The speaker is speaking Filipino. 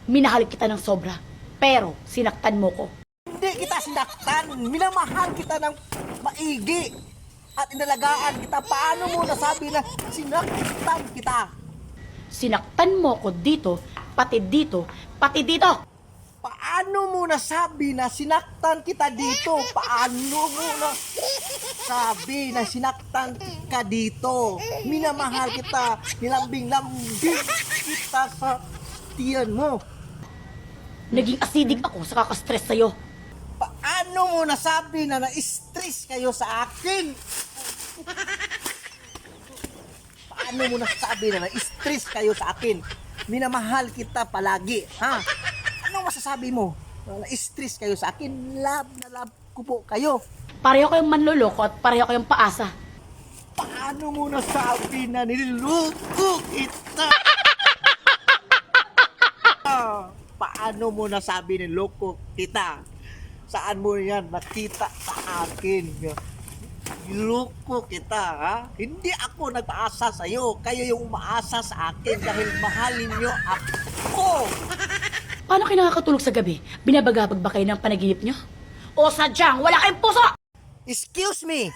Minahal kita ng sobra, pero sinaktan mo ko. Hindi kita sinaktan. Minamahal kita ng maigi. At inalagaan kita. Paano mo nasabi na sinaktan kita? Sinaktan mo ko dito, pati dito, pati dito. Paano mo nasabi na sinaktan kita dito? Paano mo nasabi na sinaktan ka dito? Minamahal kita. Nilambing-lambing kita sa tiyan mo. Naging acidic ako sa kakastress sa'yo. Paano mo nasabi na na-stress kayo sa akin? Paano mo nasabi na na-stress kayo sa akin? Minamahal kita palagi, ha? Anong masasabi mo? Na-stress kayo sa akin? Love na love ko po kayo. Pareho kayong manloloko at pareho kayong paasa. Paano mo nasabi na niloko kita? Paano mo nasabi niloko kita? Saan mo yan nakita sa akin? Niloko kita, ha? Hindi ako nagpaasa sa'yo. Kayo yung umaasa sa akin dahil mahalin nyo ako. Paano kayo nakakatulog sa gabi? Binabagabag ba kayo ng panaginip nyo? O sadyang wala kayong puso? Excuse me,